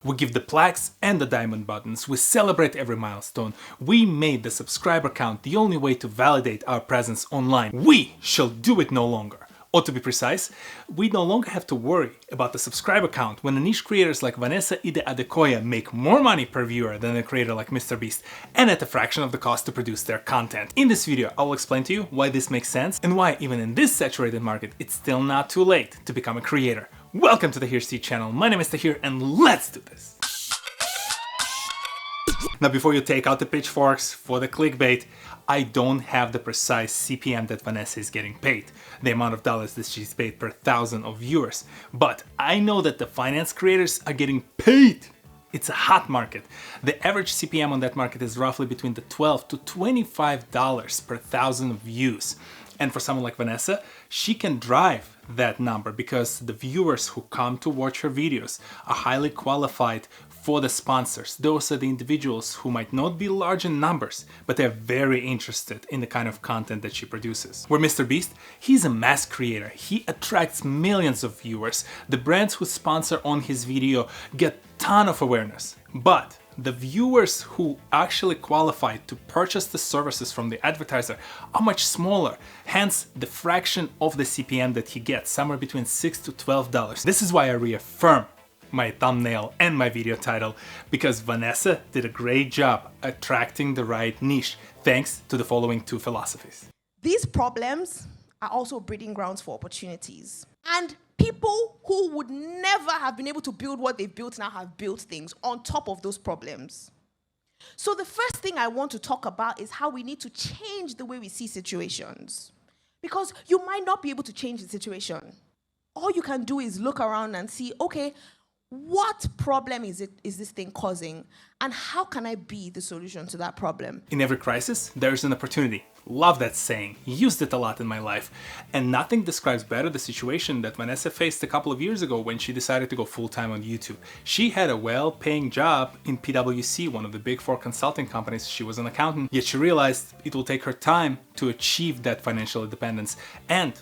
We give the plaques and the diamond buttons, we celebrate every milestone. We made the subscriber count the only way to validate our presence online. We shall do it no longer. Or to be precise, we no longer have to worry about the subscriber count when the niche creators like Vanessa, Ideh, Adekoya make more money per viewer than a creator like MrBeast, and at a fraction of the cost to produce their content. In this video, I will explain to you why this makes sense and why even in this saturated market, it's still not too late to become a creator. Welcome to the TohirT channel, my name is TohirT and let's do this! Now before you take out the pitchforks for the clickbait, I don't have the precise CPM that Vanessa is getting paid, the amount of dollars that she's paid per thousand of viewers, but I know that the finance creators are getting paid. It's a hot market. The average CPM on that market is roughly between the $12 to $25 per thousand views. And for someone like Vanessa, she can drive that number because the viewers who come to watch her videos are highly qualified for the sponsors. Those are the individuals who might not be large in numbers, but they're very interested in the kind of content that she produces. Where MrBeast, he's a mass creator. He attracts millions of viewers. The brands who sponsor on his video get a ton of awareness. But the viewers who actually qualify to purchase the services from the advertiser are much smaller, hence the fraction of the CPM that he gets, somewhere between $6 to $12. This is why I reaffirm my thumbnail and my video title, because Vanessa did a great job attracting the right niche, thanks to the following two philosophies. These problems are also breeding grounds for opportunities. And people who would never have been able to build what they've built now have built things on top of those problems. So the first thing I want to talk about is how we need to change the way we see situations. Because you might not be able to change the situation. All you can do is look around and see, okay, what problem is this thing causing, and how can I be the solution to that problem? In every crisis, there's an opportunity. Love that saying. Used it a lot in my life. And nothing describes better the situation that Vanessa faced a couple of years ago when she decided to go full-time on YouTube. She had a well-paying job in PwC, one of the big four consulting companies. She was an accountant, yet she realized it will take her time to achieve that financial independence. And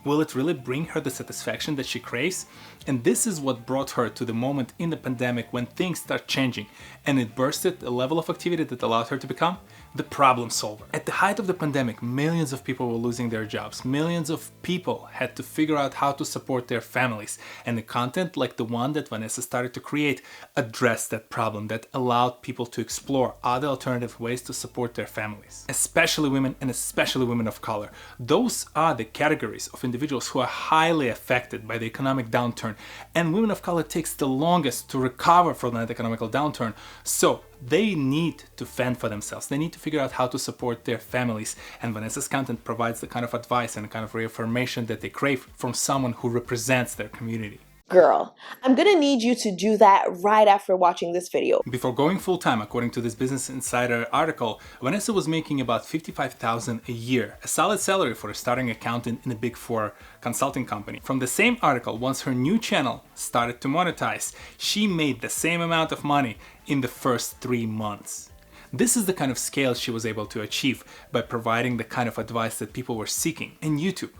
will it really bring her the satisfaction that she craves? And this is what brought her to the moment in the pandemic when things start changing, and it bursted a level of activity that allowed her to become the problem solver. At the height of the pandemic, millions of people were losing their jobs. Millions of people had to figure out how to support their families. And the content like the one that Vanessa started to create addressed that problem, that allowed people to explore other alternative ways to support their families. Especially women, and especially women of color. Those are the categories of individuals who are highly affected by the economic downturn, and women of color takes the longest to recover from that economical downturn. So they need to fend for themselves. They need to figure out how to support their families. And Vanessa's content provides the kind of advice and the kind of reaffirmation that they crave from someone who represents their community. Girl, I'm gonna need you to do that right after watching this video. Before going full-time, according to this Business Insider article, Vanessa was making about $55,000 a year, a solid salary for a starting accountant in a big four consulting company. From the same article, once her new channel started to monetize, she made the same amount of money in the first 3 months. This is the kind of scale she was able to achieve by providing the kind of advice that people were seeking in YouTube,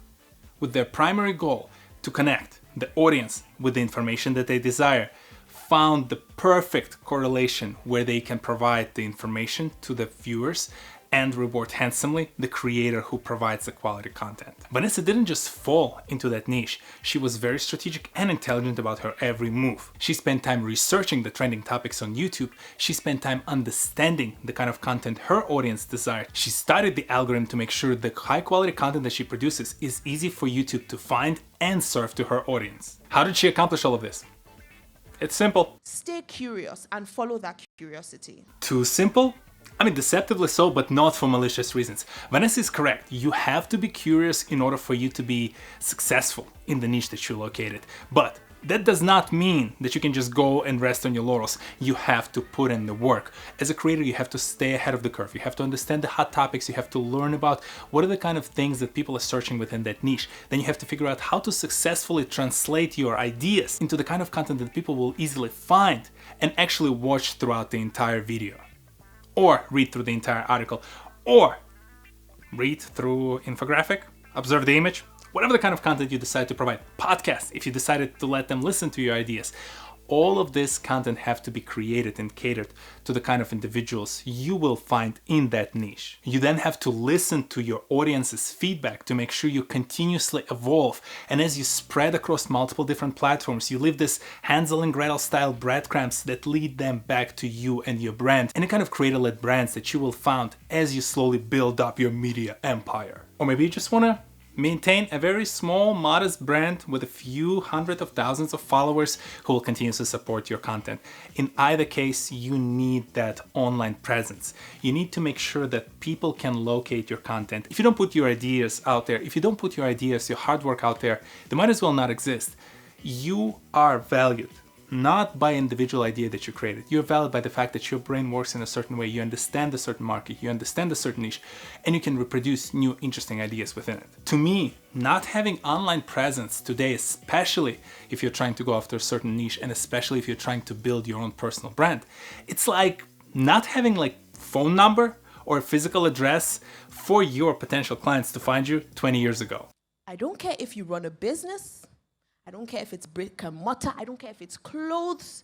with their primary goal to connect the audience with the information that they desire, found the perfect correlation where they can provide the information to the viewers and reward handsomely the creator who provides the quality content. Vanessa didn't just fall into that niche, she was very strategic and intelligent about her every move. She spent time researching the trending topics on YouTube, she spent time understanding the kind of content her audience desired. She studied the algorithm to make sure the high quality content that she produces is easy for YouTube to find and serve to her audience. How did she accomplish all of this? It's simple. Stay curious and follow that curiosity. Too simple? I mean, deceptively so, but not for malicious reasons. Vanessa is correct. You have to be curious in order for you to be successful in the niche that you located. But that does not mean that you can just go and rest on your laurels. You have to put in the work. As a creator, you have to stay ahead of the curve. You have to understand the hot topics. You have to learn about what are the kind of things that people are searching within that niche. Then you have to figure out how to successfully translate your ideas into the kind of content that people will easily find and actually watch throughout the entire video. Or read through the entire article, or read through infographic, observe the image, whatever the kind of content you decide to provide. Podcast, if you decided to let them listen to your ideas. all of this content have to be created and catered to the kind of individuals you will find in that niche. You then have to listen to your audience's feedback to make sure you continuously evolve. And as you spread across multiple different platforms, you leave this Hansel and Gretel style breadcrumbs that lead them back to you and your brand, and the kind of creator-led brands that you will find as you slowly build up your media empire. Or maybe you just want to maintain a very small, modest brand with a few hundred of thousands of followers who will continuously support your content. In either case, you need that online presence. You need to make sure that people can locate your content. If you don't put your ideas out there, if you don't put your ideas, your hard work out there, they might as well not exist. You are valued not by individual idea that you created. You're valued by the fact that your brain works in a certain way, you understand a certain market, you understand a certain niche, and you can reproduce new interesting ideas within it. To me, not having online presence today, especially if you're trying to go after a certain niche, and especially if you're trying to build your own personal brand, it's like not having like phone number or a physical address for your potential clients to find you 20 years ago. I don't care if you run a business. I don't care if it's brick and mortar. I don't care if it's clothes.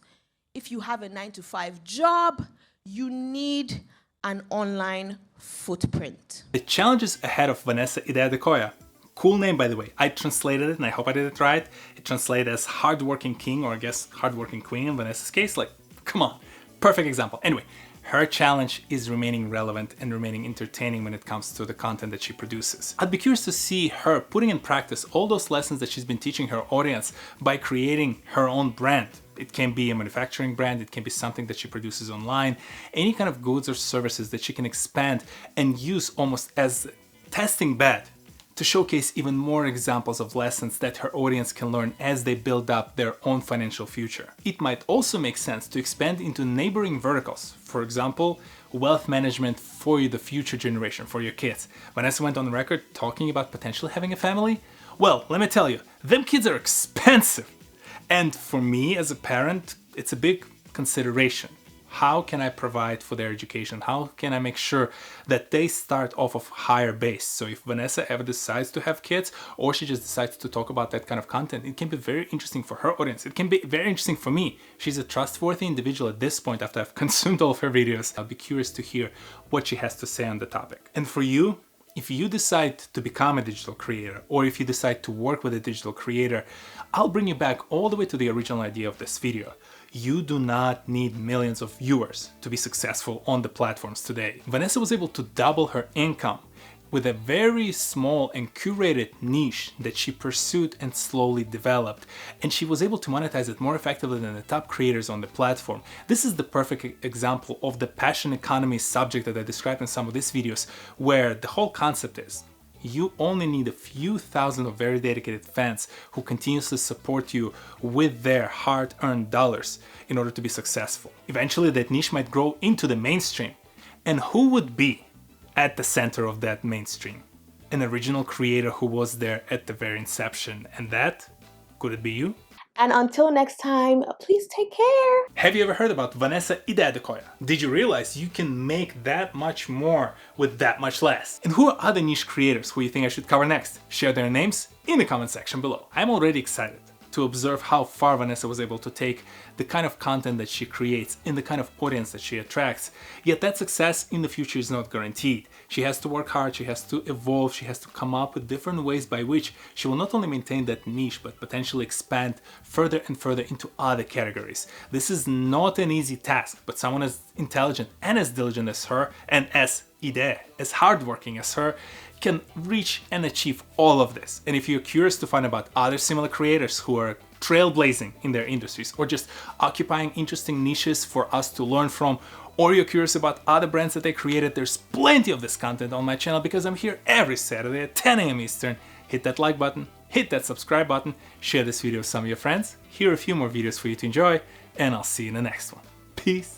If you have a 9-to-5 job, you need an online footprint. The challenges ahead of Vanessa Ideh Adekoya. Cool name, by the way. I translated it and I hope I did it right. It translated as hardworking king, or I guess hardworking queen in Vanessa's case. Like, come on, perfect example. Anyway, her challenge is remaining relevant and remaining entertaining when it comes to the content that she produces. I'd be curious to see her putting in practice all those lessons that she's been teaching her audience by creating her own brand. It can be a manufacturing brand, it can be something that she produces online, any kind of goods or services that she can expand and use almost as testing bed to showcase even more examples of lessons that her audience can learn as they build up their own financial future. It might also make sense to expand into neighboring verticals. For example, wealth management for the future generation, for your kids. Vanessa went on the record talking about potentially having a family. Well, let me tell you, them kids are expensive. And for me as a parent, it's a big consideration. How can I provide for their education? How can I make sure that they start off of higher base? So if Vanessa ever decides to have kids, or she just decides to talk about that kind of content, it can be very interesting for her audience. It can be very interesting for me. She's a trustworthy individual at this point after I've consumed all of her videos. I'll be curious to hear what she has to say on the topic. And for you, if you decide to become a digital creator, or if you decide to work with a digital creator, I'll bring you back all the way to the original idea of this video. You do not need millions of viewers to be successful on the platforms today. Vanessa was able to double her income with a very small and curated niche that she pursued and slowly developed. And she was able to monetize it more effectively than the top creators on the platform. This is the perfect example of the passion economy subject that I described in some of these videos, where the whole concept is you only need a few thousand of very dedicated fans who continuously support you with their hard-earned dollars in order to be successful. Eventually that niche might grow into the mainstream. And who would be at the center of that mainstream? An original creator who was there at the very inception. And that, could it be you? And until next time, please take care. Have you ever heard about Vanessa Ideh Adekoya? Did you realize you can make that much more with that much less? And who are other niche creators who you think I should cover next? Share their names in the comment section below. I'm already excited to observe how far Vanessa was able to take the kind of content that she creates and the kind of audience that she attracts. Yet that success in the future is not guaranteed. She has to work hard, she has to evolve, she has to come up with different ways by which she will not only maintain that niche, but potentially expand further and further into other categories. This is not an easy task, but someone as intelligent and as diligent as her, and as Ideh, as hardworking as her, can reach and achieve all of this. And if you're curious to find about other similar creators who are trailblazing in their industries, or just occupying interesting niches for us to learn from, or you're curious about other brands that they created, there's plenty of this content on my channel because I'm here every Saturday at 10 a.m. Eastern. Hit that like button, hit that subscribe button, share this video with some of your friends. Here are a few more videos for you to enjoy, and I'll see you in the next one. Peace.